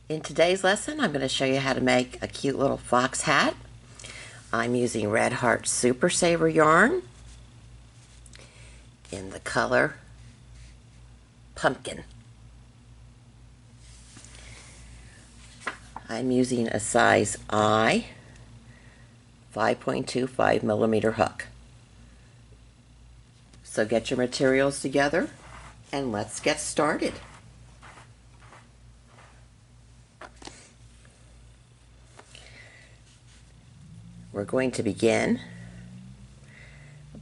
In today's lesson, I'm going to show you how to make a cute little fox hat. I'm using Red Heart Super Saver yarn in the color Pumpkin. I'm using a size I 5.25 millimeter hook. So get your materials together and let's get started. We're going to begin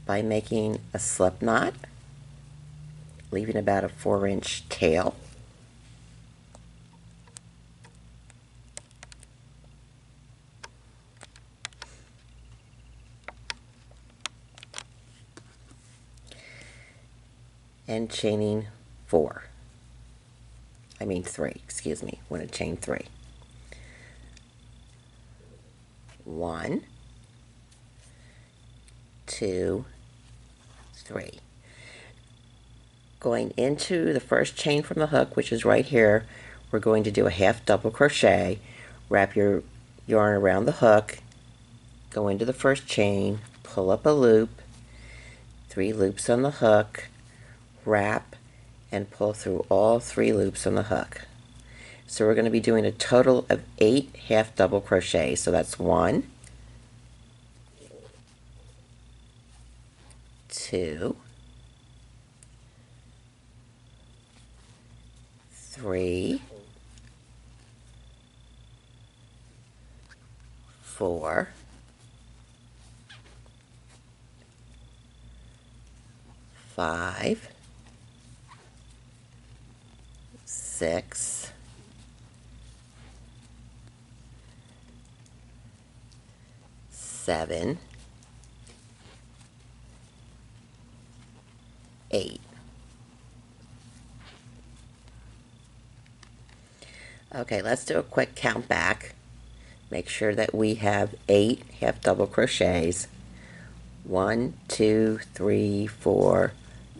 by making a slip knot, leaving about a 4-inch tail. And chaining 3, excuse me, want to chain 3. 1, 2, 3. Going into the first chain from the hook, which is right here, we're going to do a half double crochet, wrap your yarn around the hook, go into the first chain, pull up a loop, 3 loops on the hook, wrap, and pull through all 3 loops on the hook. So we're going to be doing a total of 8 half double crochets. So that's 1, 2, 3, 4, 5, 6, 7, 8. Okay, let's do a quick count back. Make sure that we have 8 half double crochets. 1, 2, 3, 4,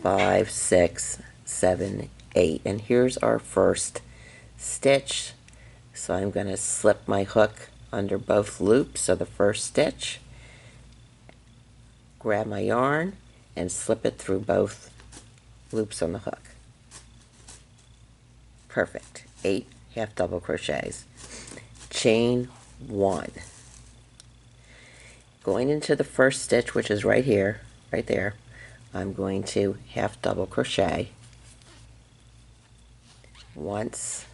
5, 6, 7, 8. And here's our first stitch. So I'm going to slip my hook under both loops of the first stitch, grab my yarn, and slip it through both loops on the hook. Perfect. 8 half double crochets. Chain 1. Going into the first stitch, which is right here, right there, I'm going to half double crochet once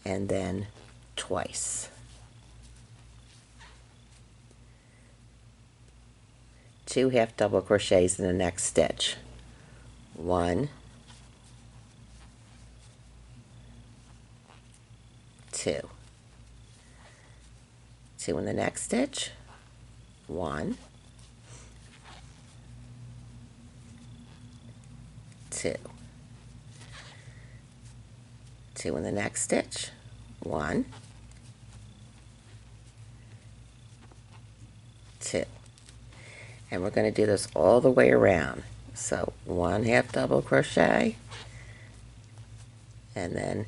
and then twice. 2 half double crochets in the next stitch. 1, 2. 2 in the next stitch. 1, 2. 2 in the next stitch. 1, 2. And we're going to do this all the way around. So 1 half double crochet and then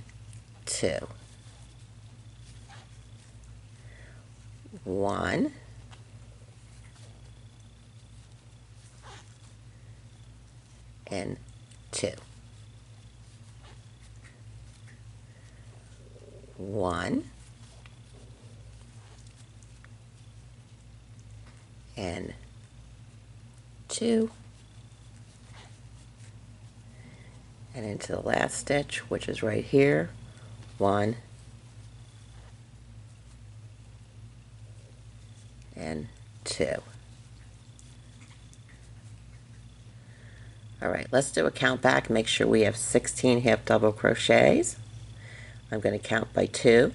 2. 1, and 2. 1, and 2, and into the last stitch, which is right here. 1, and 2. Alright, let's do a count back. Make sure we have 16 half double crochets. I'm going to count by 2,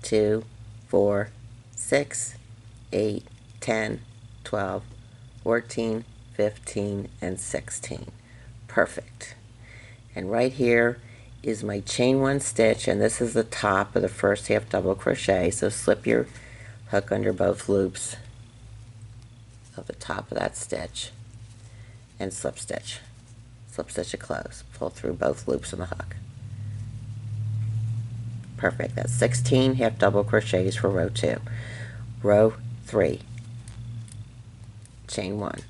2, 4, 6, 8, 10, 12, 14, 15, and 16. Perfect. And right here is my chain 1 stitch, and this is the top of the first half double crochet. So slip your hook under both loops of the top of that stitch and slip stitch it close. Pull through both loops on the hook. Perfect. That's 16 half double crochets for row 2. Row 3, chain 1.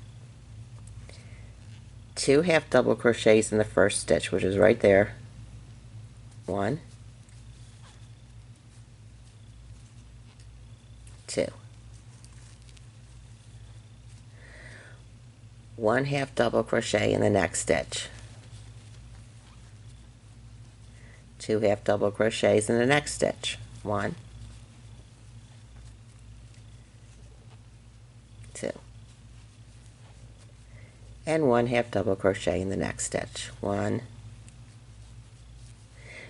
2 half double crochets in the first stitch, which is right there. 1, 2. 1 half double crochet in the next stitch. 2 half double crochets in the next stitch. 1, 2. And 1 half double crochet in the next stitch. 1.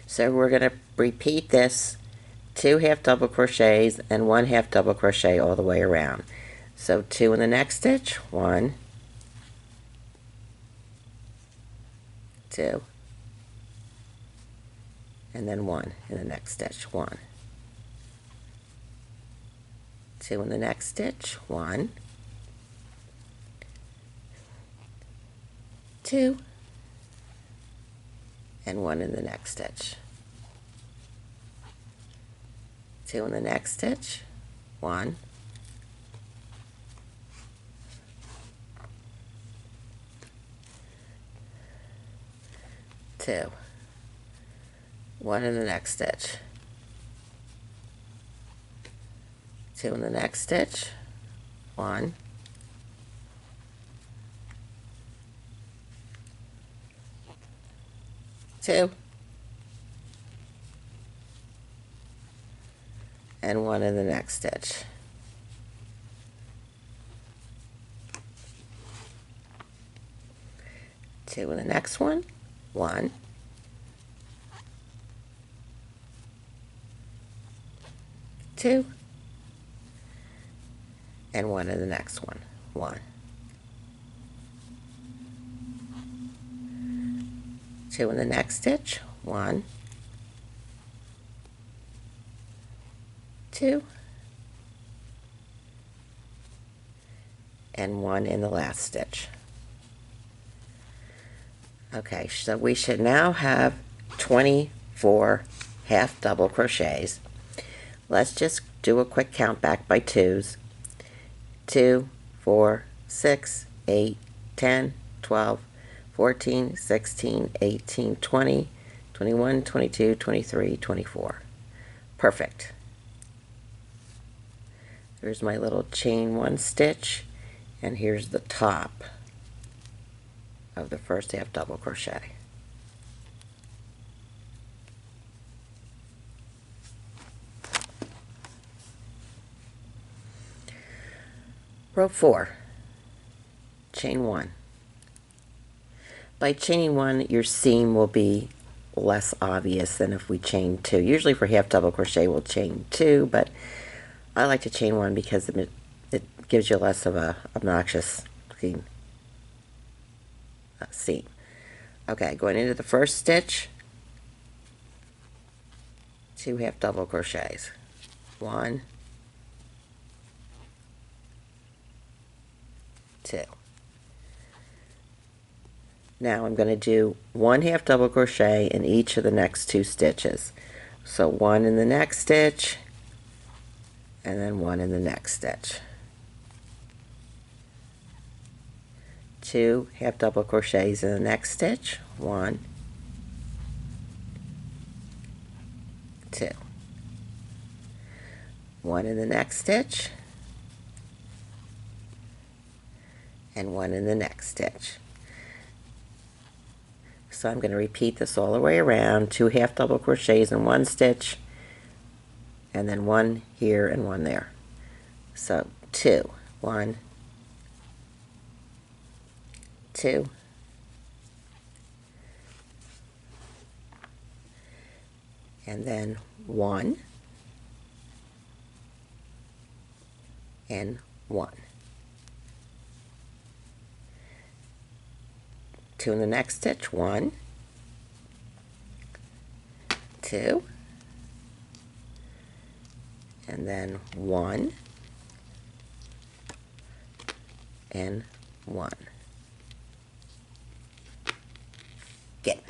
So we're going to repeat this 2 half double crochets and 1 half double crochet all the way around. So 2 in the next stitch. 1, 2, and then 1 in the next stitch. 1, 2 in the next stitch. 1, 2, and 1 in the next stitch. 2 in the next stitch. 1, 2, 1 in the next stitch. 2 in the next stitch. 1, 2, and 1 in the next stitch. Two in the next one. 1, 2, and 1 in the next one. 1, 2 in the next stitch. 1, 2, and 1 in the last stitch. Okay, so we should now have 24 half double crochets. Let's just do a quick count back by 2s. 2, 4, 6, 8, 10, 12, 14, 16, 18, 20, 21, 22, 23, 24. Perfect. There's my little chain 1 stitch, and here's the top of the first half double crochet. Row 4, chain 1. By chaining 1, your seam will be less obvious than if we chain 2. Usually for half double crochet we'll chain 2, but I like to chain 1 because it gives you less of a obnoxious looking seam. Okay, going into the first stitch, 2 half double crochets. 1, 2. Now I'm going to do 1 half double crochet in each of the next 2 stitches. So 1 in the next stitch, and then 1 in the next stitch. 2 half double crochets in the next stitch. 1, 2. 1 in the next stitch, and 1 in the next stitch. So I'm going to repeat this all the way around. 2 half double crochets in 1 stitch, and then 1 here and 1 there. So 2, 1, 2, and then 1 and 1. 2 in the next stitch. 1, 2, and then 1 and 1. Get.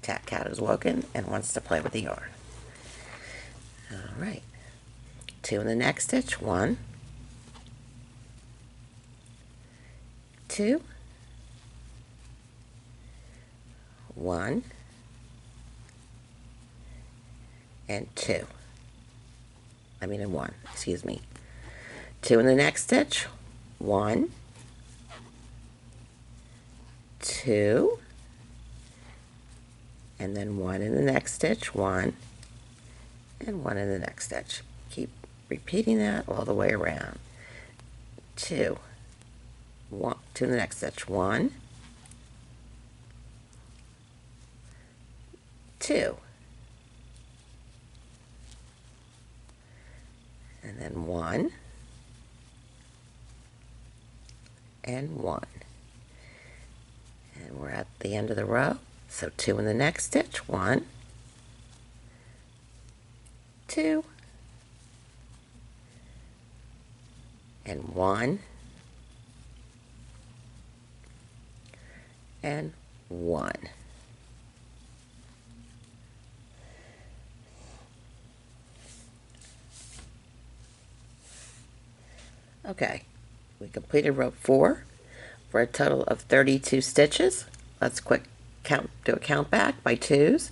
Cat is woken and wants to play with the yarn. All right, 2 in the next stitch, 1, 2, 1, and 2. And 1, excuse me. 2 in the next stitch, 1, 2, and then 1 in the next stitch, 1, and 1 in the next stitch. Keep repeating that all the way around. 2, 1, 2 in the next stitch, 1, 2, and then 1, and 1. And we're at the end of the row. So 2 in the next stitch, 1, 2, and 1, and 1. Okay, we completed row 4 for a total of 32 stitches. Let's do a count back by 2s.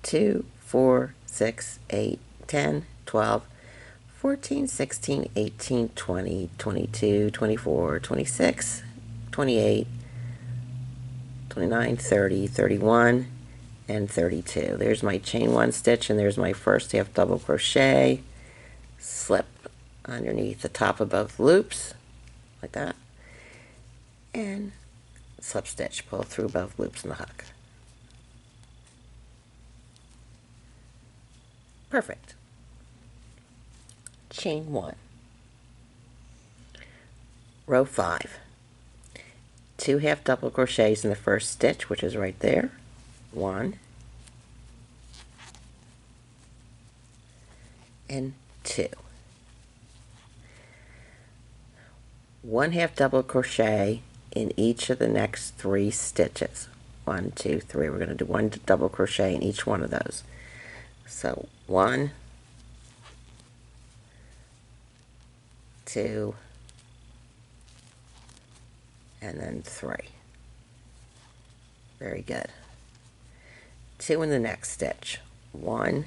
2, 4, 6, 8, 10, 12, 14, 16, 18, 20, 22, 24, 26, 28, 29, 30, 31, and 32. There's my chain 1 stitch, and there's my first half double crochet, slip underneath the top of both loops, like that, and slip stitch, pull through both loops in the hook. Perfect. Chain 1. Row 5. 2 half double crochets in the first stitch, which is right there. 1 and 2. 1 half double crochet in each of the next 3 stitches. 1, 2, 3. We're going to do 1 double crochet in each one of those. So 1, 2, and then 3. Very good. 2 in the next stitch. 1,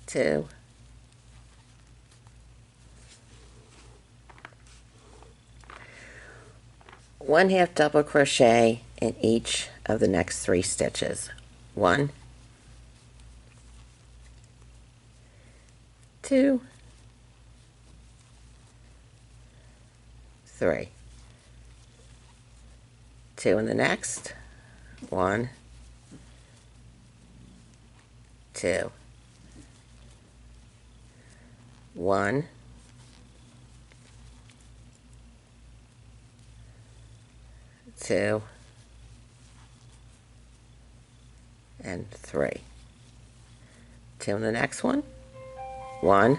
2, 1 half double crochet in each of the next 3 stitches. 1, 2, 3. 2 in the next. 1, 2, 1, 2, and 3. 2 in the next one. 1,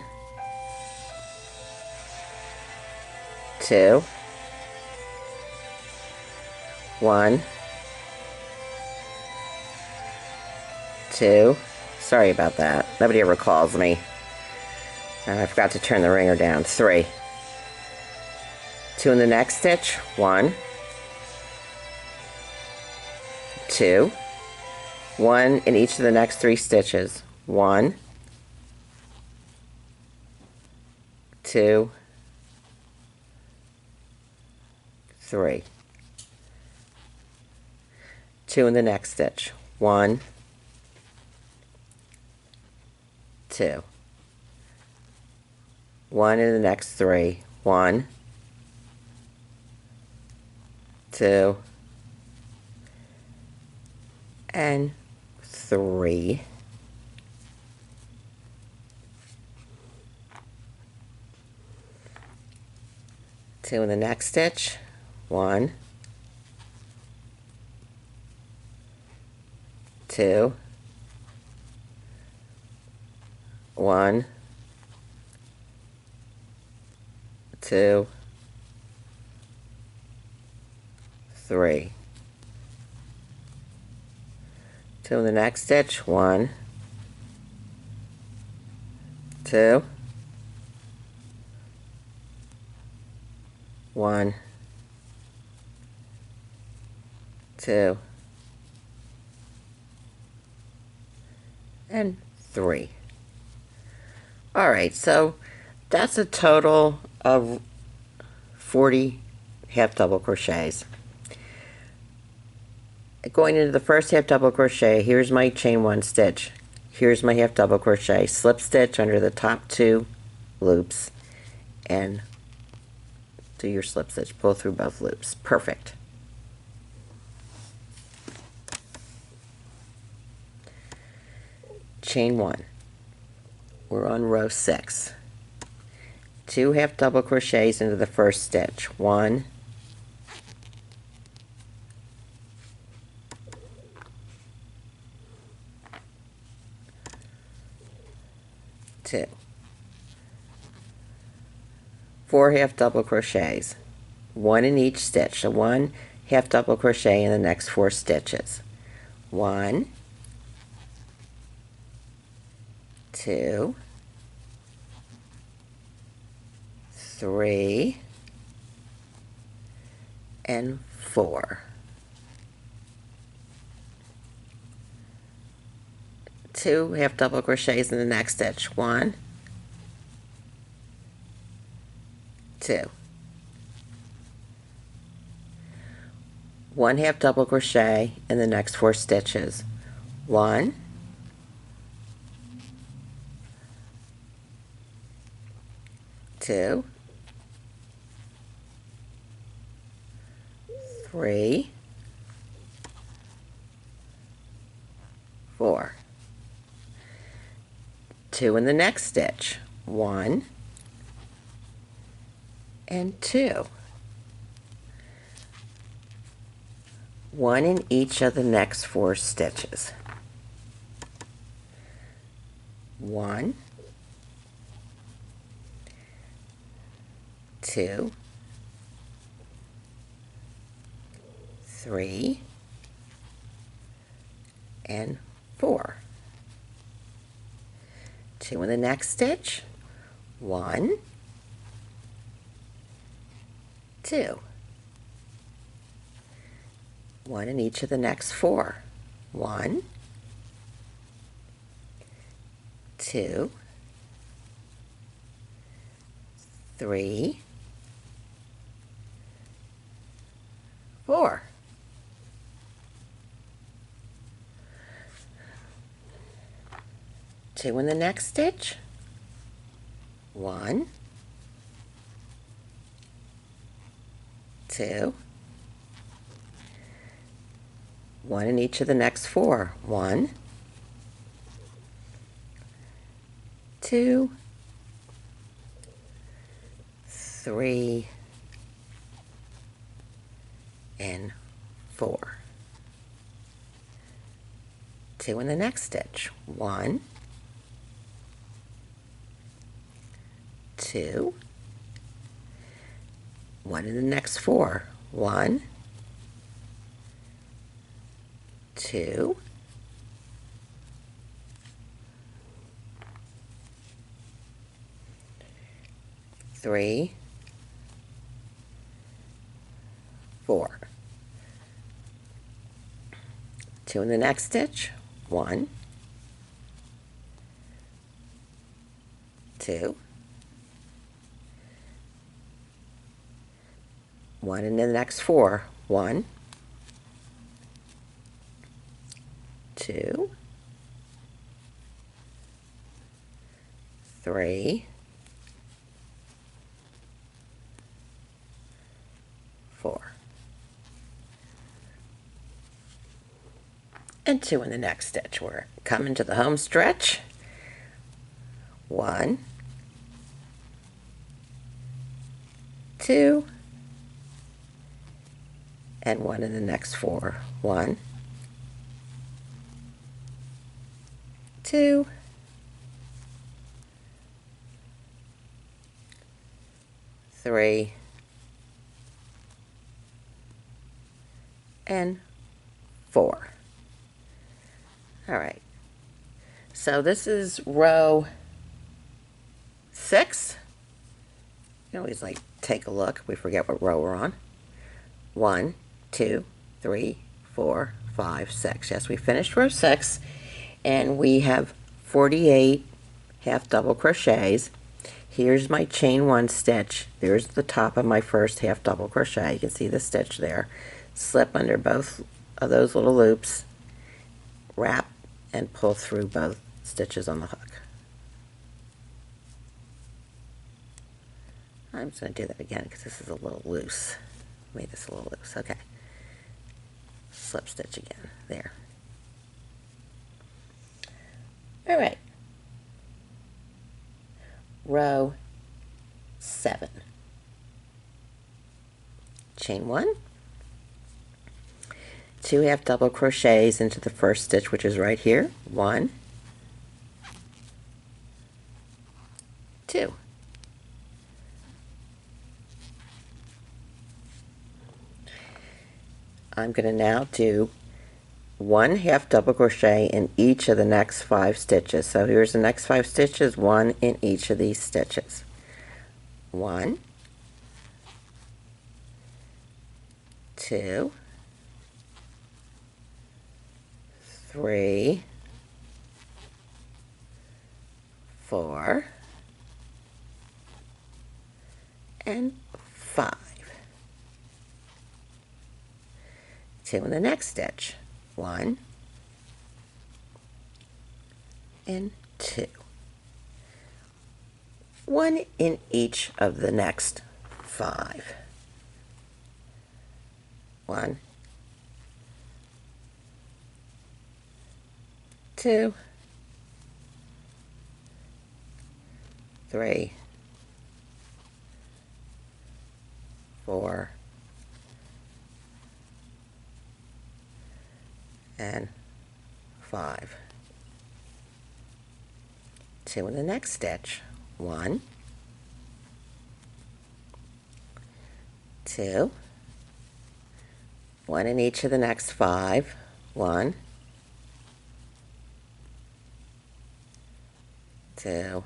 2, 1, 2. Sorry about that. Nobody ever calls me. I forgot to turn the ringer down. 3. 2 in the next stitch. 1, 2, 1 in each of the next 3 stitches. 1, 2, 3. 2 in the next stitch. 1, 2. 1 in the next 3. 1, 2, and 3. 2 in the next stitch. 1, 2, 1, 2, 3. 2 in the next stitch. 1, 2, 1, 2, and 3. All right, so that's a total of 40 half double crochets. Going into the first half double crochet, here's my chain 1 stitch. Here's my half double crochet, slip stitch under the top 2 loops, and do your slip stitch, pull through both loops. Perfect. Chain 1. We're on row 6. 2 half double crochets into the first stitch. 1, 2. 4 half double crochets, 1 in each stitch. So 1 half double crochet in the next 4 stitches. 1, 2, 3, and 4. 2 half double crochets in the next stitch. 1, 2. 1 half double crochet in the next 4 stitches. 1, 2, 3, 4. 2 in the next stitch. 1 and 2. 1 in each of the next 4 stitches. 1, 2, 3, and 4. 2 in the next stitch. 1, 2. 1 in each of the next 4. 1, 2, 3, 4. 2 in the next stitch. 1, 2, 1 in each of the next 4. 1, 2, 3, and 4. 2 in the next stitch. 1, 2, 1 in the next 4. 1, 2, 3, 4. 2 in the next stitch. 1, 2, 1 in the next 4. 1, 2, 3, 4. And 2 in the next stitch. We're coming to the home stretch. 1, 2, and 1 in the next 4. 1, 2, 3, and 4. All right. So this is row 6. You always like take a look. We forget what row we're on. 1, 2, 3, 4, 5, 6. Yes, we finished row 6, and we have 48 half double crochets. Here's my chain 1 stitch. There's the top of my first half double crochet. You can see the stitch there. Slip under both of those little loops, wrap, and pull through both stitches on the hook. I'm just going to do that again because this is a little loose. Made this a little loose. Okay. Slip stitch again. There. All right. Row 7. Chain 1. 2 half double crochets into the first stitch, which is right here. 1, 2. I'm going to now do 1 half double crochet in each of the next 5 stitches. So here's the next 5 stitches, 1 in each of these stitches. 1, 2, 3, 4, and 5. 2 in the next stitch. 1 and 2. 1 in each of the next 5. 1, 2, 3, 4, and 5. 2 in the next stitch. 1, 2, 1 in each of the next 5. 1, 2,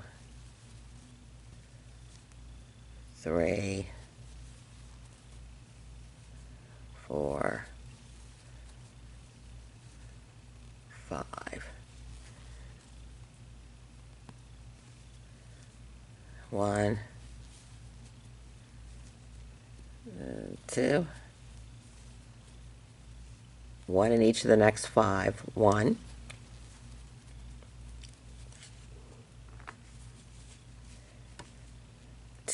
3, 4, 5. 1, 2, 1 in each of the next 5. 1,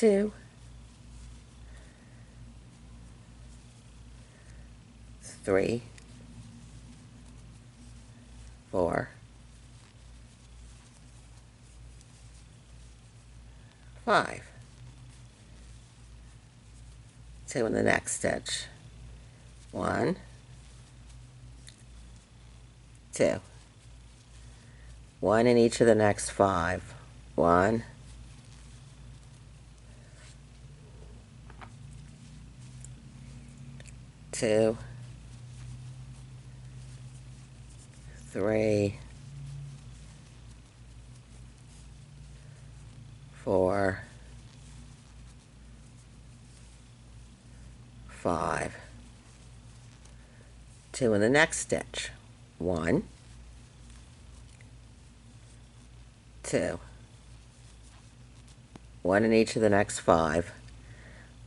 2, 3, 4, 5. 2 in the next stitch. 1, 2. 1 in each of the next 5. 1, 2, 3, 4, 5. 2 in the next stitch. 1, 2. 1 in each of the next 5.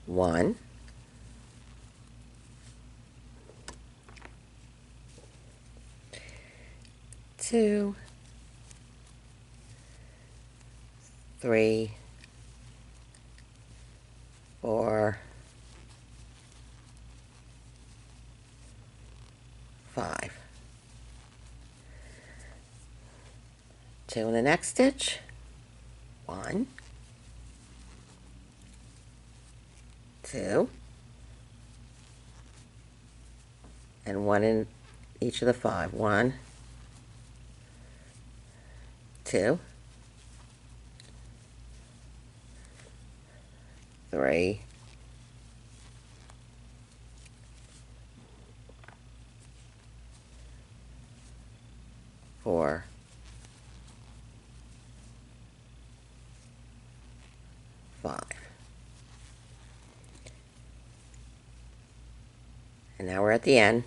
1, 2, 3, 4, 5. 2 in the next stitch. 1, 2, and 1 in each of the 5. 1, 2, 3, 4, And now we're at the end.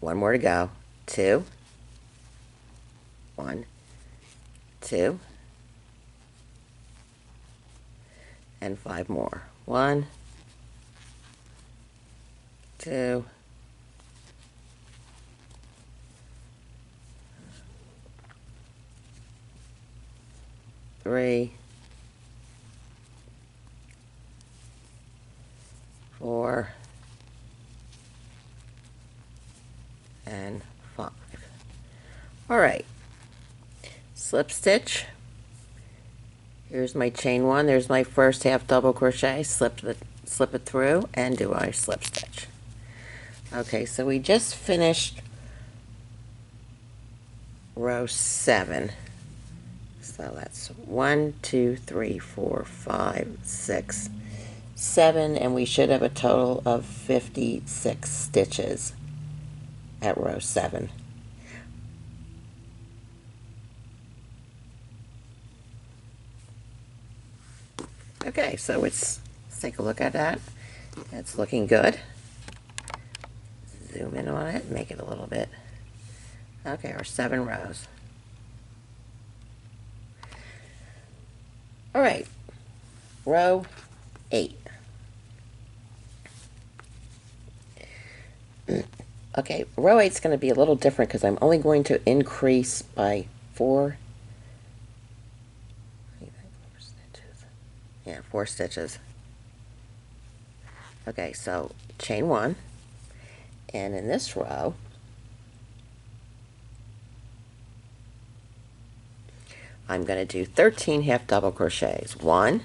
One more to go. 2, 1, 2, and 5 more. 1, 2, 3, 4, and 5. All right, slip stitch. Here's my chain 1. There's my first half double crochet. Slip it through and do our slip stitch. Okay, so we just finished row 7. So that's 1, 2, 3, 4, 5, 6, 7, and we should have a total of 56 stitches at row 7. Okay, so let's take a look at that. It's looking good. Zoom in on it, make it a little bit. Okay, our 7 rows. All right, row 8. Okay, row 8 is going to be a little different because I'm only going to increase by 4. Yeah, 4 stitches. Okay, so chain 1, and in this row, I'm going to do 13 half double crochets. 1,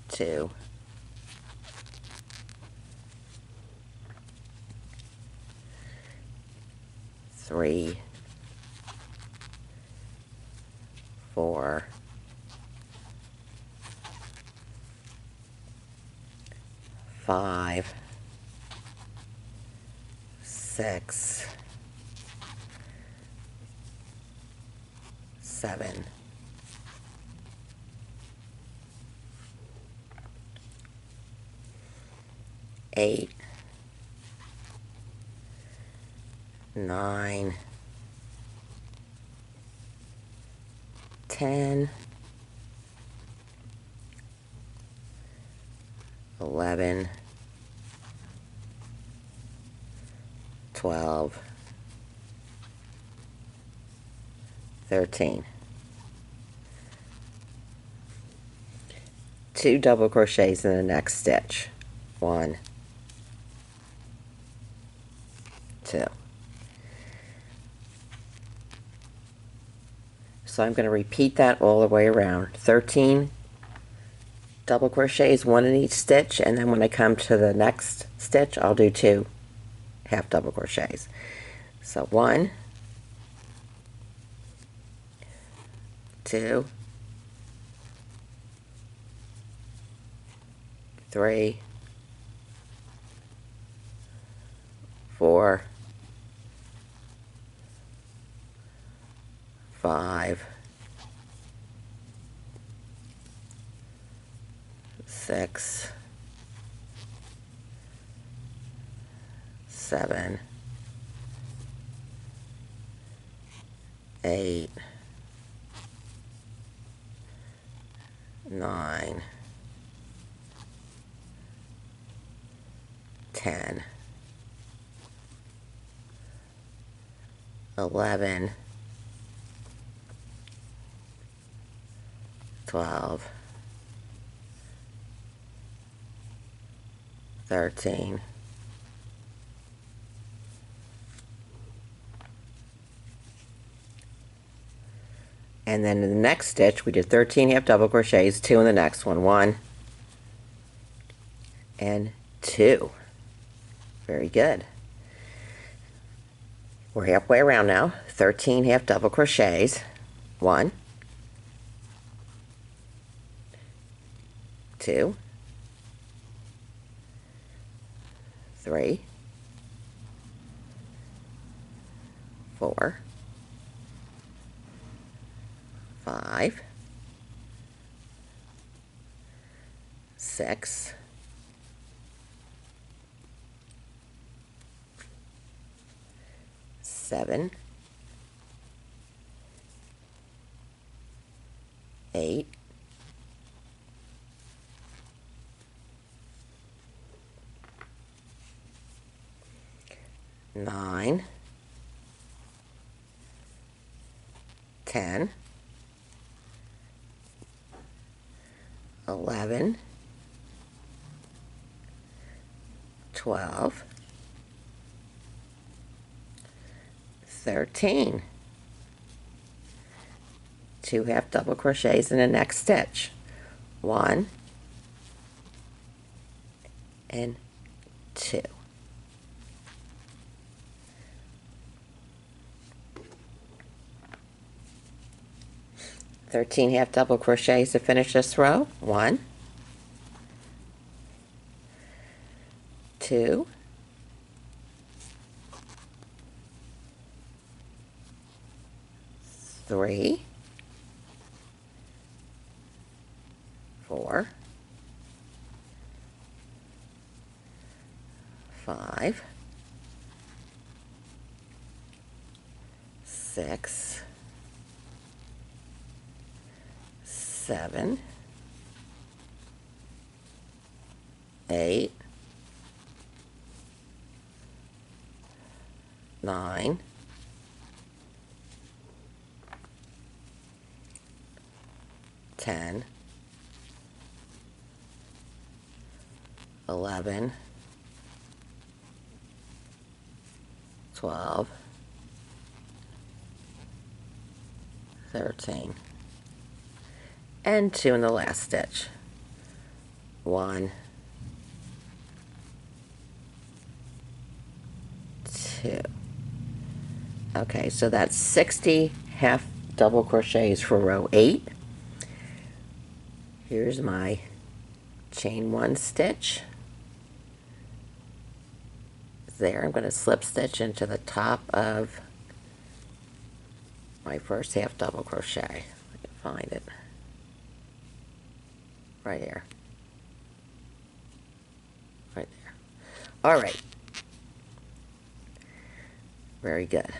2, 3, 4, 5, 6, 7, 8, 9, 10, 11, 12, 13. 2 double crochets in the next stitch. 1, 2. So I'm going to repeat that all the way around. 13 double crochets, 1 in each stitch, and then when I come to the next stitch, I'll do 2 half double crochets. So 1, 2, 3, 4, 5, 6, 7, 8, 9, 10, 11, 12, 13, 'and then in the next stitch we did 13 half double crochets, 2 in the next one. 1 and 2. Very good. We're halfway around now. 13 half double crochets. 1, 2, 3, 4, 5, 6, 7, 8, 9, 10, 11, 12, 13. 2 half double crochets in the next stitch. 1 and 2. Thirteen half double crochets to finish this row. 1, 2, 3, 4, 5, 6, 7, 8, 9, 10, 11, 12, 13, and 2 in the last stitch. 1, 2. Okay, so that's 60 half double crochets for row 8. Here's my chain 1 stitch. There, I'm going to slip stitch into the top of my first half double crochet. I can find it right here. Right there. All right. Very good.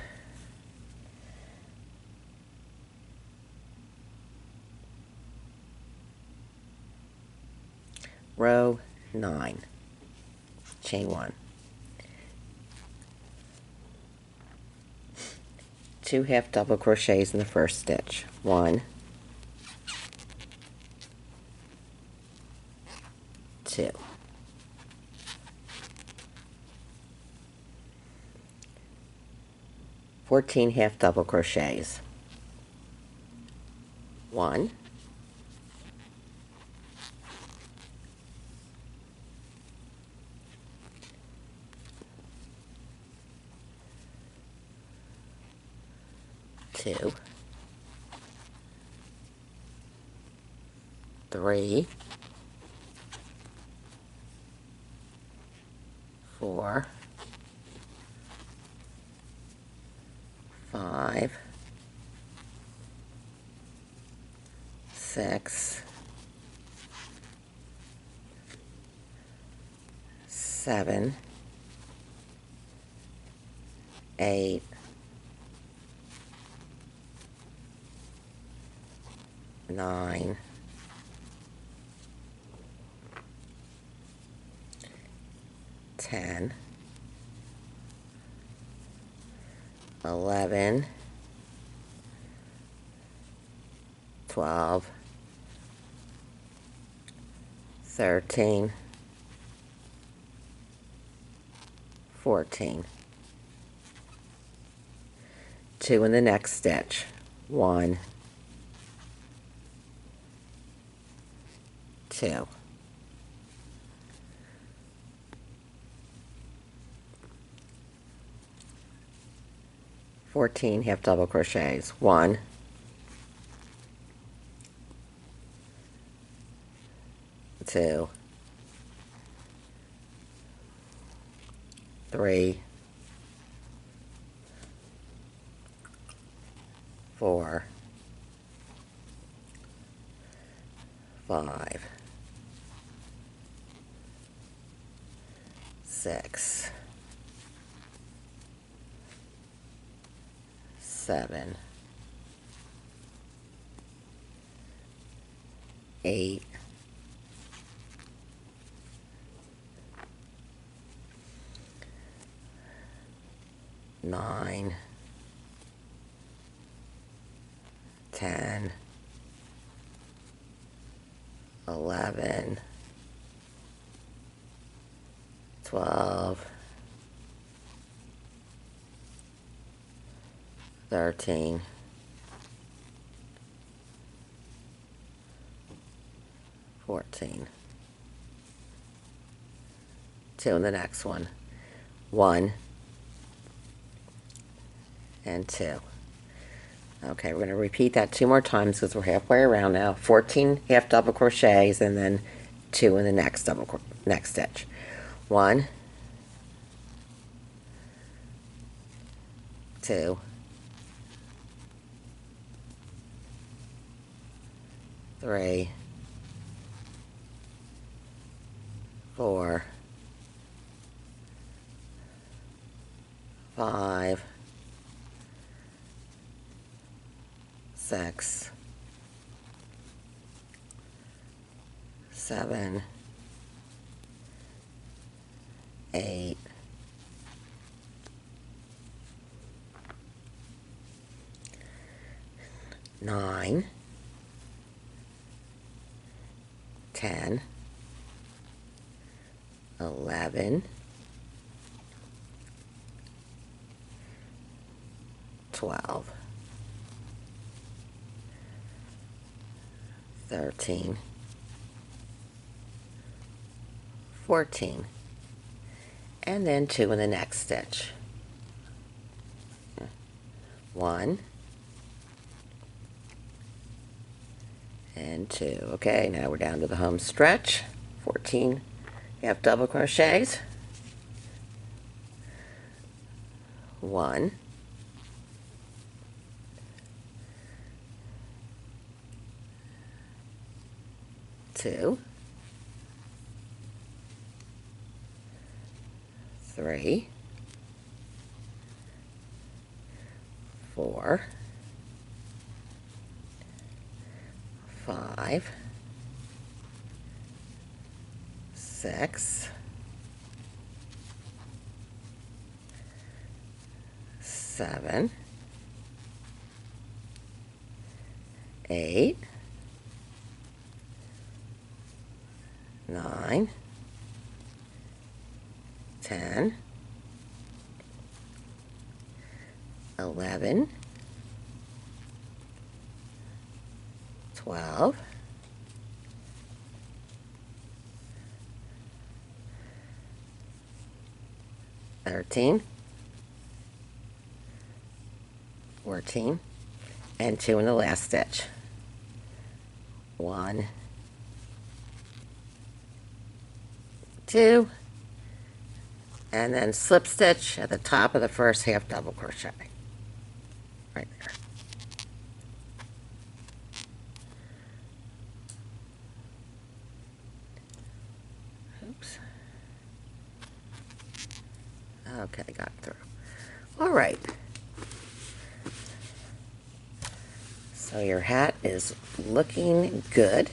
Row 9, chain 1. 2 half double crochets in the first stitch. 1, 2. 14 half double crochets. 1, 2, 3, 4, 5, 6, 7, 8, 9, 10, 11, 12, 13, 14. 2 in the next stitch. 1, 2. 14 half double crochets. 1, 2, 3, 4, 5, 6, 7, 8, 9, 10, 11, 12, 13, 14, 2 in the next one, 1 and 2. Okay, we're going to repeat that 2 more times because we're halfway around now. 14 half double crochets and then 2 in the next next stitch. 1, 2, 3, 4, 5, 6, 7, 8, 9, 10, 11, 12, 13, 14, and then 2 in the next stitch. 1 and 2. Okay, now we're down to the home stretch. 14 half double crochets. 1, 2, 3, 4, 5, 6, 7, 8, 9, 10, 11, 12, 13, 14, and 2 in the last stitch. 1, 2, and then slip stitch at the top of the first half double crochet right there. Oops. Okay, got through. All right. So your hat is looking good.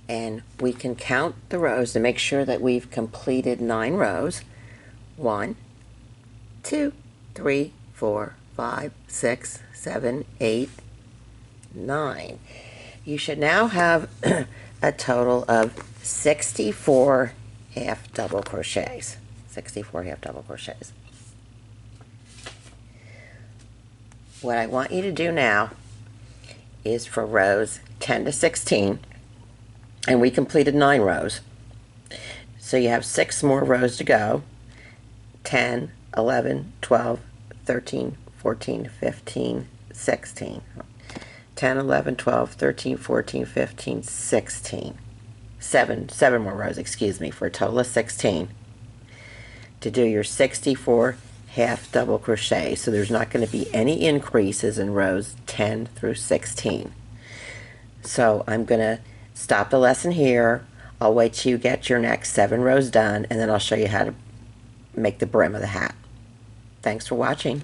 And we can count the rows to make sure that we've completed 9 rows. 1, 2, 3, 4, 5, 6, 7, 8, 9. You should now have a total of 64 half double crochets. 64 half double crochets. What I want you to do now is for rows 10 to 16, and we completed 9 rows. So you have 6 more rows to go. 10, 11, 12, 13, 14, 15, 16. 10, 11, 12, 13, 14, 15, 16. 7 more rows, excuse me, for a total of 16 to do your 64 half double crochet. So there's not going to be any increases in rows 10 through 16. So I'm going to stop the lesson here. I'll wait till you get your next 7 rows done, and then I'll show you how to make the brim of the hat. Thanks for watching.